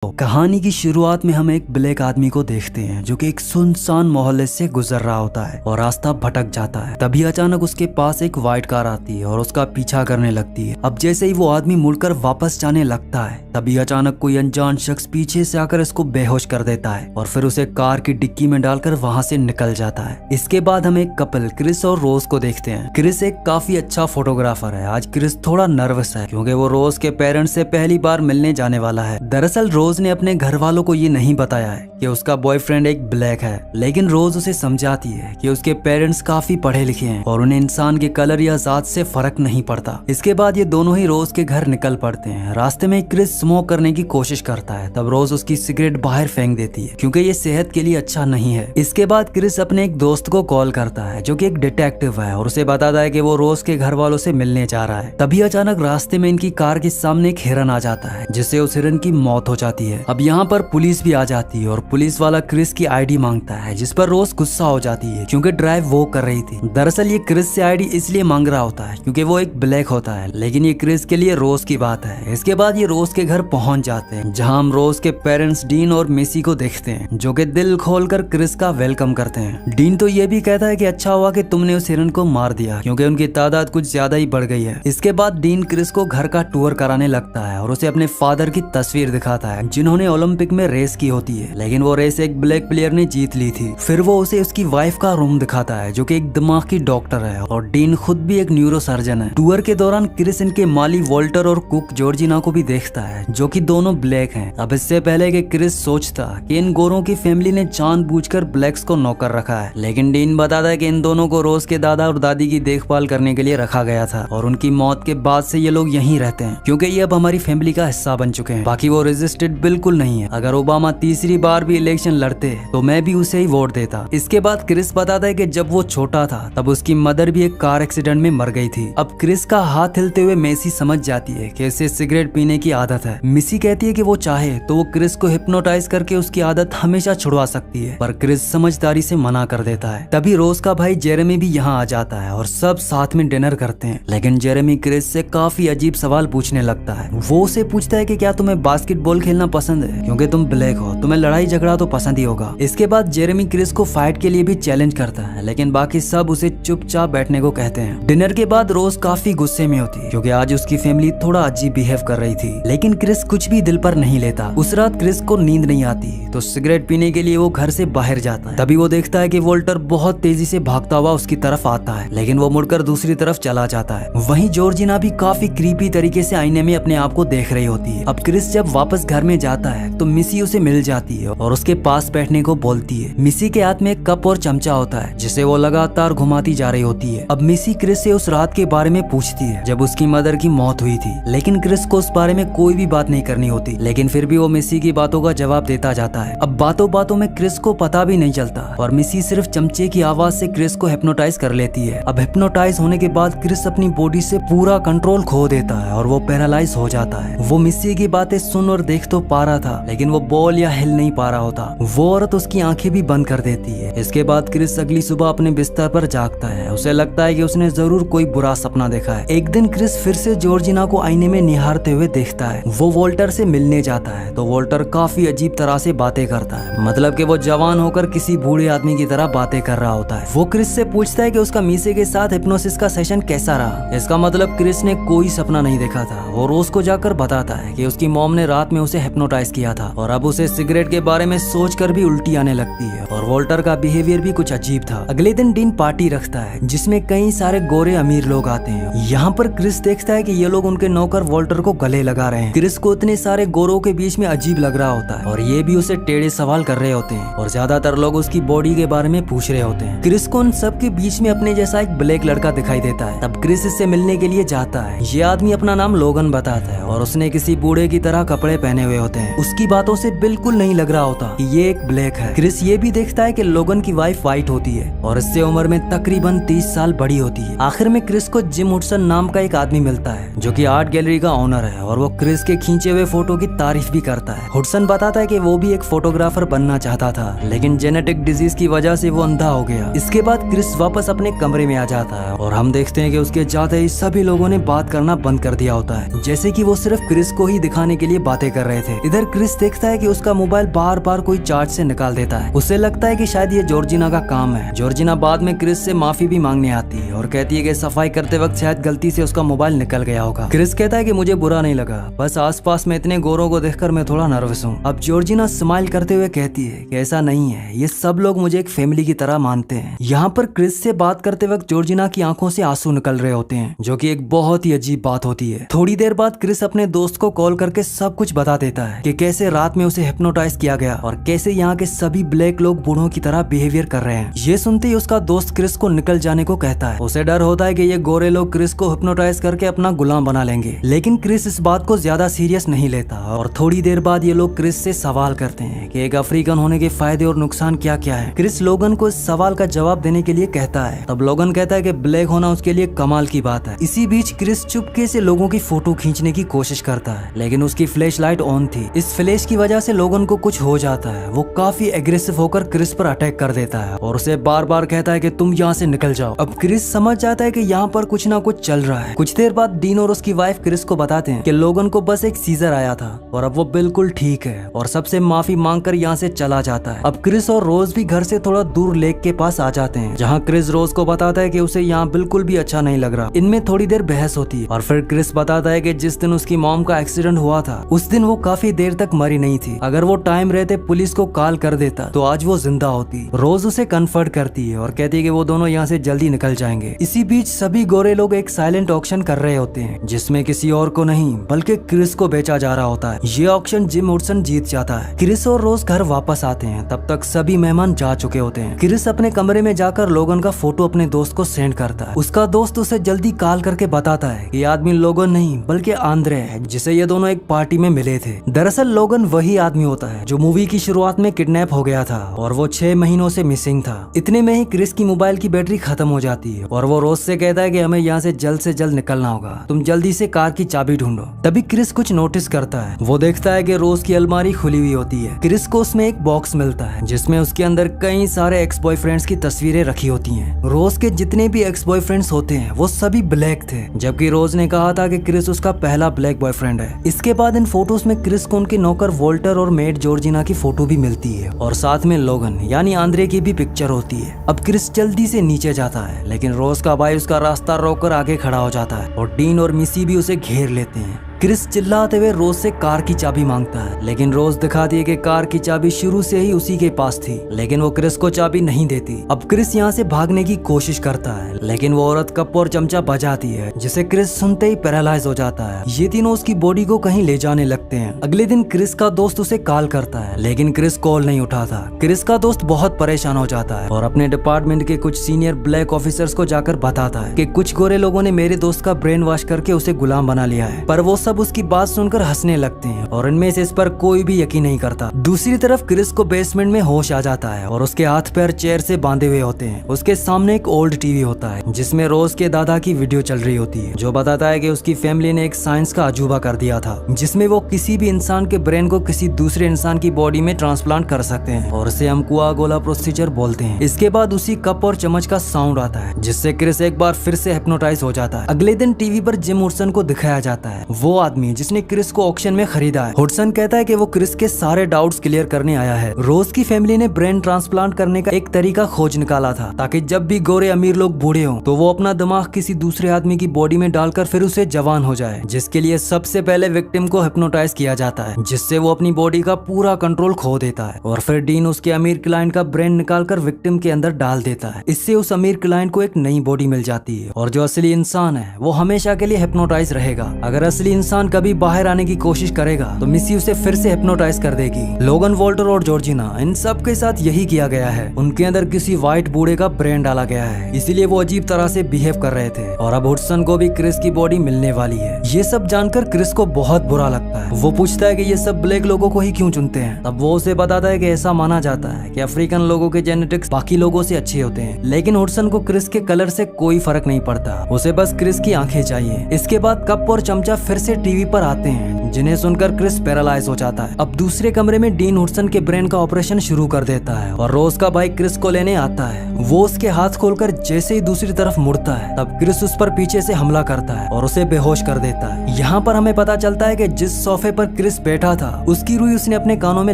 कहानी की शुरुआत में हम एक ब्लैक आदमी को देखते हैं जो कि एक सुनसान मोहल्ले से गुजर रहा होता है और रास्ता भटक जाता है। तभी अचानक उसके पास एक व्हाइट कार आती है और उसका पीछा करने लगती है। अब जैसे ही वो आदमी मुड़कर वापस जाने लगता है तभी अचानक कोई अनजान शख्स पीछे से आकर इसको बेहोश कर देता है और फिर उसे कार की डिक्की में डालकर वहाँ से निकल जाता है। इसके बाद हम एक कपल क्रिस और रोज को देखते हैं। क्रिस एक काफी अच्छा फोटोग्राफर है। आज क्रिस थोड़ा नर्वस है क्योंकि वो रोज के पेरेंट्स से पहली बार मिलने जाने वाला है। दरअसल रोज ने अपने घर वालों को ये नहीं बताया है कि उसका बॉयफ्रेंड एक ब्लैक है, लेकिन रोज उसे समझाती है कि उसके पेरेंट्स काफी पढ़े लिखे हैं और उन्हें इंसान के कलर या जात से फर्क नहीं पड़ता। इसके बाद ये दोनों ही रोज के घर निकल पड़ते हैं। रास्ते में क्रिस स्मोक करने की कोशिश करता है, तब रोज उसकी सिगरेट बाहर फेंक देती है क्योंकि ये सेहत के लिए अच्छा नहीं है। इसके बाद क्रिस अपने एक दोस्त को कॉल करता है जो कि एक डिटेक्टिव है और उसे बताता है कि वो रोज के घर वालों से मिलने जा रहा है। तभी अचानक रास्ते में इनकी कार के सामने एक हिरन आ जाता है जिससे उस हिरन की मौत हो जाती है। अब यहाँ पर पुलिस भी आ जाती है और पुलिस वाला क्रिस की आईडी मांगता है, जिस पर रोज गुस्सा हो जाती है क्योंकि ड्राइव वो कर रही थी। दरअसल ये क्रिस से आईडी इसलिए मांग रहा होता है क्योंकि वो एक ब्लैक होता है, लेकिन ये क्रिस के लिए रोज की बात है। इसके बाद ये रोज के घर पहुंच जाते हैं जहां हम रोज के पेरेंट्स डीन और मिसी को देखते हैं जो कि दिल खोलकर क्रिस का वेलकम करते हैं। डीन तो ये भी कहता है कि अच्छा हुआ कि तुमने उस हिरन को मार दिया क्योंकि उनकी तादाद कुछ ज्यादा ही बढ़ गई है। इसके बाद डीन क्रिस को घर का टूर कराने लगता है और उसे अपने फादर की तस्वीर दिखाता है जिन्होंने ओलंपिक में रेस की होती है, लेकिन वो रेस एक ब्लैक प्लेयर ने जीत ली थी। फिर वो उसे उसकी वाइफ का रूम दिखाता है जो कि एक दिमाग की डॉक्टर है और डीन खुद भी एक न्यूरो सर्जन है। टूर के दौरान क्रिस इनके माली वॉल्टर और कुक जॉर्जिना को भी देखता है जो कि दोनों ब्लैक हैं। अब इससे पहले कि क्रिस सोचता कि इन गोरों की फैमिली ने जानबूझकर ब्लैक्स को नौकर रखा है, लेकिन डीन बताता है कि इन दोनों को रोज के दादा और दादी की देखभाल करने के लिए रखा गया था और उनकी मौत के बाद से ये लोग यहीं रहते हैं क्योंकि ये अब हमारी फैमिली का हिस्सा बन चुके हैं। बाकी वो रजिस्टर्ड बिल्कुल नहीं है। अगर ओबामा तीसरी बार भी इलेक्शन लड़ते तो मैं भी उसे ही वोट देता। इसके बाद क्रिस बताता है कि जब वो छोटा था तब उसकी मदर भी एक कार एक्सीडेंट में मर गई थी। अब क्रिस का हाथ हिलते हुए मेसी समझ जाती है कि इसे सिगरेट पीने की आदत है। मिसी कहती है कि वो चाहे तो वो क्रिस को हिप्नोटाइज करके उसकी आदत हमेशा छुड़वा सकती है, पर क्रिस समझदारी से मना कर देता है। तभी रोज का भाई जेरेमी भी यहाँ आ जाता है और सब साथ में डिनर करते हैं, लेकिन जेरेमी क्रिस से काफी अजीब सवाल पूछने लगता है। वो उसे पूछता है कि क्या तुम्हें बास्केटबॉल खेलना पसंद है क्योंकि तुम ब्लैक हो, तुम्हें लड़ाई झगड़ा तो पसंद ही होगा। इसके बाद जेरेमी क्रिस को फाइट के लिए भी चैलेंज करता है, लेकिन बाकी सब उसे चुपचाप बैठने को कहते हैं। डिनर के बाद रोज काफी गुस्से में होती है क्योंकि आज उसकी फैमिली थोड़ा अजीब बिहेव कर रही थी, लेकिन क्रिस कुछ भी दिल पर नहीं लेता। उस रात क्रिस को नींद नहीं आती तो सिगरेट पीने के लिए वो घर से बाहर जाता है। तभी वो देखता है कि वोल्टर बहुत तेजी से भागता हुआ उसकी तरफ आता है, लेकिन वो मुड़कर दूसरी तरफ चला जाता है। वहीं जॉर्जिना भी काफी क्रीपी तरीके से आईने में अपने आप को देख रही होती है। अब क्रिस जब वापस घर में जाता है तो मिसी उसे मिल जाती है और उसके पास बैठने को बोलती है। मिसी के हाथ में एक कप और चमचा होता है जिसे वो लगातार घुमाती जा रही होती है। अब मिसी क्रिस से उस रात के बारे में पूछती है जब उसकी मदर की मौत हुई थी, लेकिन क्रिस को उस बारे में कोई भी बात नहीं करनी होती, लेकिन फिर भी वो मिसी की बातों का जवाब देता जाता है। अब बातों बातों में क्रिस को पता भी नहीं चलता और मिसी सिर्फ चमचे की आवाज से क्रिस को हिप्नोटाइज कर लेती है। अब हिप्नोटाइज होने के बाद क्रिस अपनी बॉडी से पूरा कंट्रोल खो देता है और वो पैरालाइज हो जाता है। वो मिसी की बातें सुन और देख तो पा रहा था, लेकिन वो बोल या हिल नहीं पा रहा होता। वो औरत उसकी आंखें भी बंद कर देती है। इसके बाद क्रिस अगली सुबह अपने बिस्तर पर जागता है। उसे लगता है कि उसने जरूर कोई बुरा सपना देखा है। एक दिन क्रिस फिर से जॉर्जिना को आईने में निहारते हुए देखता है। वो वोल्टर से मिलने जाता है तो वोल्टर काफी अजीब तरह से बातें करता है, मतलब कि वो जवान होकर किसी बूढ़े आदमी की तरह बातें कर रहा होता है। वो क्रिस से पूछता है कि उसका मीसे के साथ हिप्नोसिस का सेशन कैसा रहा। इसका मतलब क्रिस ने कोई सपना नहीं देखा था। वो रोज को जाकर बताता है कि उसकी मॉम ने रात में उसे हिप्नोटाइज किया था और अब उसे सिगरेट के बारे में सोचकर भी उल्टी आने लगती है और वोल्टर का बिहेवियर भी कुछ अजीब था। अगले दिन डीन पार्टी रखता है जिसमें कई सारे गोरे अमीर लोग आते हैं। यहाँ पर क्रिस देखता है कि ये लोग उनके नौकर वोल्टर को गले लगा रहे हैं। क्रिस को इतने सारे गोरों के बीच में अजीब लग रहा होता है और ये भी उसे टेढ़े सवाल कर रहे होते हैं और ज्यादातर लोग उसकी बॉडी के बारे में पूछ रहे होते हैं। क्रिस को उन सब के बीच में अपने जैसा एक ब्लैक लड़का दिखाई देता है। तब क्रिस इससे मिलने के लिए जाता है। ये आदमी अपना नाम लोगन बताता है और उसने किसी बूढ़े की तरह कपड़े पहने हुए होते हैं। उसकी बातों से बिल्कुल नहीं लग रहा होता कि ये एक ब्लैक है। क्रिस ये भी देखता है कि लोगन की वाइफ वाइट होती है और इससे उम्र में तकरीबन 30 साल बड़ी होती है। आखिर में क्रिस को जिम हुडसन नाम का एक आदमी मिलता है जो कि आर्ट गैलरी का ओनर है और वो क्रिस के खींचे हुए फोटो की तारीफ भी करता है। हुडसन बताता है कि वो भी एक फोटोग्राफर बनना चाहता था, लेकिन जेनेटिक डिजीज की वजह से वो अंधा हो गया। इसके बाद क्रिस वापस अपने कमरे में आ जाता है और हम देखते हैं कि उसके जाते ही सभी लोगों ने बात करना बंद कर दिया होता है, जैसे कि वो सिर्फ क्रिस को ही दिखाने के लिए बातें कर रहे थे। थे। इधर क्रिस देखता है कि उसका मोबाइल बार बार कोई चार्ज से निकाल देता है। उसे लगता है कि शायद ये जॉर्जिना का काम है। जॉर्जिना बाद में क्रिस से माफी भी मांगने आती है और कहती है कि सफाई करते वक्त शायद गलती से उसका मोबाइल निकल गया होगा। क्रिस कहता है कि मुझे बुरा नहीं लगा, बस आसपास में इतने गोरों को देखकर मैं थोड़ा नर्वस हूँ। अब जॉर्जिना स्माइल करते हुए कहती है कि ऐसा नहीं है, ये सब लोग मुझे एक फैमिली की तरह मानते हैं। यहाँ पर क्रिस से बात करते वक्त जॉर्जिना की आंखों से आंसू निकल रहे होते हैं, जो कि एक बहुत ही अजीब बात होती है। थोड़ी देर बाद क्रिस अपने दोस्त को कॉल करके सब कुछ बता देता है कि कैसे रात में उसे हिप्नोटाइज किया गया और कैसे यहाँ के सभी ब्लैक लोग बूढ़ों की तरह बिहेवियर कर रहे हैं। ये सुनते ही उसका दोस्त क्रिस को निकल जाने को कहता है। उसे डर होता है कि ये गोरे लोग क्रिस को हिप्नोटाइज करके अपना गुलाम बना लेंगे, लेकिन क्रिस इस बात को ज्यादा सीरियस नहीं लेता और थोड़ी देर बाद ये लोग क्रिस से सवाल करते हैं कि एक अफ्रीकन होने के फायदे और नुकसान क्या क्या है। क्रिस लोगन को इस सवाल का जवाब देने के लिए कहता है। तब लोगन कहता है कि ब्लैक होना उसके लिए कमाल की बात है। इसी बीच क्रिस चुपके से लोगों की फोटो खींचने की कोशिश करता है, लेकिन उसकी फ्लैश लाइट ऑन थी। इस फ्लैश की वजह से लोगन को कुछ हो जाता है। वो काफी एग्रेसिव होकर क्रिस पर अटैक कर देता है और उसे बार बार कहता है कि तुम यहाँ से निकल जाओ। अब क्रिस समझ जाता है कि यहाँ पर कुछ ना कुछ चल रहा है। कुछ देर बाद डीन और उसकी वाइफ क्रिस को बताते हैं कि लोगन को बस एक सीजर आया था और अब वो बिल्कुल ठीक है और सबसे माफी मांगकर यहाँ से चला जाता है। अब क्रिस और रोज भी घर से थोड़ा दूर लेक के पास आ जाते हैं, जहाँ क्रिस रोज को बताता है कि उसे यहाँ बिल्कुल भी अच्छा नहीं लग रहा। इनमें थोड़ी देर बहस होती है और फिर क्रिस बताता है कि जिस दिन उसकी मॉम का एक्सीडेंट हुआ था उस दिन वो काफी देर तक मरी नहीं थी। अगर वो टाइम रहते पुलिस को कॉल कर देता तो आज वो जिंदा होती। रोज उसे कन्फर्ट करती है और कहती है कि वो दोनों यहाँ से जल्दी निकल जाएंगे। इसी बीच सभी गोरे लोग एक साइलेंट ऑक्शन कर रहे होते हैं, जिसमें किसी और को नहीं बल्कि क्रिस को बेचा जा रहा होता है। ये ऑक्शन जिम हुडसन जीत जाता है। क्रिस और रोज घर वापस आते हैं, तब तक सभी मेहमान जा चुके होते हैं। क्रिस अपने कमरे में जाकर लोगन का फोटो अपने दोस्त को सेंड करता है। उसका दोस्त उसे जल्दी कॉल करके बताता है कि आदमी लोगन नहीं बल्कि आंद्रे है, जिसे ये दोनों एक पार्टी में मिले थे। दरअसल लोगन वही आदमी होता है जो मूवी की शुरुआत में किडनैप हो गया था और वो 6 महीनों से मिसिंग था। इतने में ही क्रिस की मोबाइल की बैटरी खत्म हो जाती है और वो रोज से कहता है कि हमें यहाँ से जल्द निकलना होगा, तुम जल्दी से कार की चाबी ढूंढो। तभी क्रिस कुछ नोटिस करता है। वो देखता है कि रोज की अलमारी खुली हुई होती है। क्रिस को उसमें एक बॉक्स मिलता है जिसमें उसके अंदर कई सारे एक्स बॉयफ्रेंड्स की तस्वीरें रखी होती हैं। रोज के जितने भी एक्स बॉयफ्रेंड्स होते हैं वो सभी ब्लैक थे, जबकि रोज ने कहा था कि क्रिस उसका पहला ब्लैक बॉयफ्रेंड है। इसके बाद इन फोटोज में क्रिस को उनके नौकर वोल्टर और मेड जॉर्जिना की फोटो भी मिलती है और साथ में लोगन यानी आंद्रे की भी पिक्चर होती है। अब क्रिस जल्दी से नीचे जाता है, लेकिन रोज का भाई उसका रास्ता रोककर आगे खड़ा हो जाता है और डीन और मिसी भी उसे घेर लेते हैं। क्रिस चिल्लाते हुए रोज से कार की चाबी मांगता है, लेकिन रोज दिखाती है कि कार की चाबी शुरू से ही उसी के पास थी, लेकिन वो क्रिस को चाबी नहीं देती। अब क्रिस यहाँ से भागने की कोशिश करता है, लेकिन वो औरत कप और चमचा बजाती है, जिसे क्रिस सुनते ही पैरालाइज हो जाता है। ये तीनों उसकी बॉडी को कहीं ले जाने लगते हैं। अगले दिन क्रिस का दोस्त उसे कॉल करता है, लेकिन क्रिस कॉल नहीं उठाता। क्रिस का दोस्त बहुत परेशान हो जाता है और अपने डिपार्टमेंट के कुछ सीनियर ब्लैक ऑफिसर्स को जाकर बताता है कि कुछ गोरे लोगों ने मेरे दोस्त का ब्रेन वॉश करके उसे गुलाम बना लिया है। पर वो सब उसकी बात सुनकर हंसने लगते हैं और इनमें से इस पर कोई भी यकीन नहीं करता। दूसरी तरफ क्रिस को बेसमेंट में होश आ जाता है और उसके हाथ पैर चेयर से बांधे हुए होते हैं। उसके सामने एक ओल्ड टीवी होता है जिसमें रोज के दादा की वीडियो चल रही होती है, जो बताता है कि उसकी फैमिली ने एक साइंस का अजूबा कर दिया था, जिसमें वो किसी भी इंसान के ब्रेन को किसी दूसरे इंसान की बॉडी में ट्रांसप्लांट कर सकते हैं और इसे हम कुआगोला प्रोसीजर बोलते हैं। इसके बाद उसी कप और चम्मच का साउंड आता है, जिससे क्रिस एक बार फिर से हिप्नोटाइज हो जाता है। अगले दिन टीवी पर जिम हुडसन को दिखाया जाता है, वो आदमी जिसने क्रिस को ऑक्शन में खरीदा है। हुडसन कहता है कि वो क्रिस के सारे डाउट्स क्लियर करने आया है। रोज की फैमिली ने ब्रेन ट्रांसप्लांट करने का एक तरीका खोज निकाला था, ताकि जब भी गोरे अमीर लोग बूढ़े हों तो वो अपना दिमाग किसी दूसरे आदमी की बॉडी में डालकर फिर उसे जवान हो जाए, जिसके लिए सबसे पहले विक्टिम को हिप्नोटाइज किया जाता है, जिससे वो अपनी बॉडी का पूरा कंट्रोल खो देता है और फिर डीन उसके अमीर क्लाइंट का ब्रेन निकालकर विक्टिम के अंदर डाल देता है। इससे उस अमीर क्लाइंट को एक नई बॉडी मिल जाती है और जो असली इंसान है वो हमेशा के लिए हिप्नोटाइज रहेगा। अगर असली इंसान कभी बाहर आने की कोशिश करेगा तो मिसी उसे फिर से हिप्नोटाइज कर देगी। लोगन, वोल्टर और जॉर्जिना, इन सब के साथ यही किया गया है। उनके अंदर किसी व्हाइट बूढ़े का ब्रेन डाला गया है, इसीलिए वो अजीब तरह से बिहेव कर रहे थे और अब हुडसन को भी क्रिस की बॉडी मिलने वाली है। ये सब जानकर क्रिस को बहुत बुरा लगता है। वो पूछता है कि ये सब ब्लैक लोगों को ही क्यों चुनते हैं। तब वो उसे बताता है कि ऐसा माना जाता है कि अफ्रीकन लोगों के जेनेटिक्स बाकी लोगों से अच्छे होते हैं, लेकिन हुडसन को क्रिस के कलर से कोई फर्क नहीं पड़ता, उसे बस क्रिस की आंखें चाहिए। इसके बाद कप और चमचा फिर से टीवी पर आते हैं, जिन्हें सुनकर क्रिस पैरालाइज हो जाता है। अब दूसरे कमरे में डीन हुडसन के ब्रेन का ऑपरेशन शुरू कर देता है और रोज का भाई क्रिस को लेने आता है। वो उसके हाथ खोलकर जैसे ही दूसरी तरफ मुड़ता है, तब क्रिस उस पर पीछे से हमला करता है और उसे बेहोश कर देता है। यहाँ पर हमें पता चलता है कि जिस सोफे पर क्रिस बैठा था उसकी रुई उसने अपने कानों में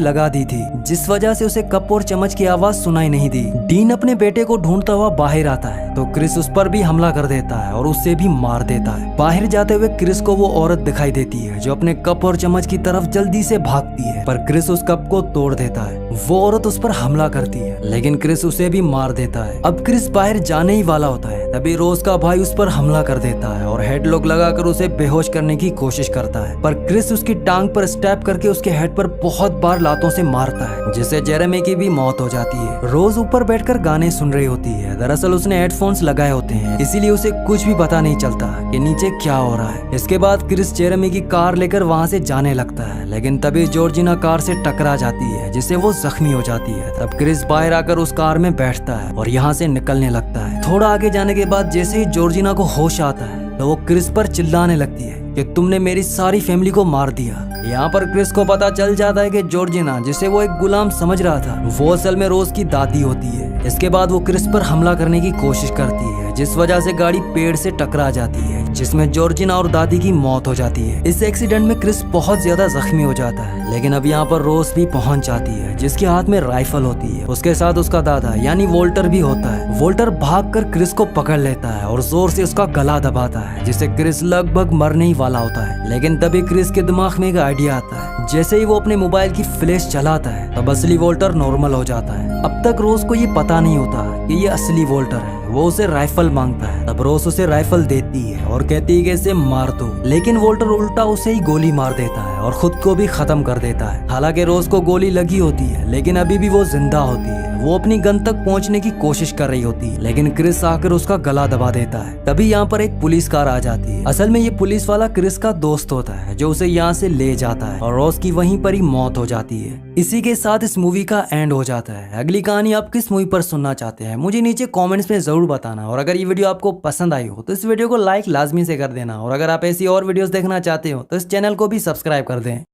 लगा दी थी, जिस वजह से उसे कप और चम्मच की आवाज सुनाई नहीं दी। डीन अपने बेटे को ढूंढता हुआ बाहर आता है तो क्रिस उस पर भी हमला कर देता है और उसे भी मार देता है। बाहर जाते हुए क्रिस को वो औरत दिखाई देती है जो अपने कप और चम्मच की तरफ जल्दी से भागती है, पर क्रिस उस कप को तोड़ देता है। वो औरत उस पर हमला करती है, लेकिन क्रिस उसे भी मार देता है। अब क्रिस बाहर जाने ही वाला होता है, तभी रोज का भाई उस पर हमला कर देता है और हेडलॉक लगाकर उसे बेहोश करने की कोशिश करता है, पर क्रिस उसकी टांग पर स्टैप करके उसके हेड पर बहुत बार लातों से मारता है, जिससे जेरेमी की भी मौत हो जाती है। रोज ऊपर बैठकर गाने सुन रही होती है। दरअसल उसने हेडफोन्स लगाए होते हैं, इसीलिए उसे कुछ भी पता नहीं चलता कि नीचे क्या हो रहा है। इसके बाद क्रिस जेरेमी की कार लेकर वहाँ से जाने लगता है, लेकिन तभी जॉर्जिना कार से टकरा जाती है, जिससे वो जख्मी हो जाती है। तब क्रिस बाहर आकर उस कार में बैठता है और यहाँ से निकलने लगता है। थोड़ा आगे जाने के बाद जैसे ही जॉर्जिना को होश आता है तो वो क्रिस पर चिल्लाने लगती है कि तुमने मेरी सारी फैमिली को मार दिया। यहाँ पर क्रिस को पता चल जाता है कि जॉर्जिना, जिसे वो एक गुलाम समझ रहा था, वो असल में रोज की दादी होती है। इसके बाद वो क्रिस पर हमला करने की कोशिश करती है, जिस वजह से गाड़ी पेड़ से टकरा जाती है, जिसमें जॉर्जिना और दादी की मौत हो जाती है। इस एक्सीडेंट में क्रिस बहुत ज्यादा जख्मी हो जाता है, लेकिन अब यहाँ पर रोज भी पहुंच जाती है, जिसके हाथ में राइफल होती है। उसके साथ उसका दादा यानी वोल्टर भी होता है। वोल्टर भागकर क्रिस को पकड़ लेता है और जोर से उसका गला दबाता है, जिससे क्रिस लगभग मरने ही वाला होता है। लेकिन तभी क्रिस के दिमाग में एक आइडिया आता है। जैसे ही वो अपने मोबाइल की फ्लैश चलाता है तब असली वोल्टर नॉर्मल हो जाता है। अब तक रोज को ये पता नहीं होता कि ये असली वोल्टर है। वो उसे राइफल मांगता है, तब रोज उसे राइफल देती है और कहती है कि इसे मार दो, लेकिन वोल्टर उल्टा उसे ही गोली मार देता है और खुद को भी खत्म कर देता है। हालांकि रोज को गोली लगी होती है, लेकिन अभी भी वो जिंदा होती है। वो अपनी गन तक पहुंचने की कोशिश कर रही होती है, लेकिन क्रिस आकर उसका गला दबा देता है। तभी यहाँ पर एक पुलिस कार आ जाती है। असल में ये पुलिस वाला क्रिस का दोस्त होता है, जो उसे यहाँ से ले जाता है और रोज की वहीं पर ही मौत हो जाती है। इसी के साथ इस मूवी का एंड हो जाता है। अगली कहानी आप किस मूवी पर सुनना चाहते हैं मुझे नीचे कमेंट्स में जरूर बताना, और अगर ये वीडियो आपको पसंद आई हो तो इस वीडियो को लाइक लाजमी से कर देना, और अगर आप ऐसी और वीडियोस देखना चाहते हो तो इस चैनल को भी सब्सक्राइब कर दें।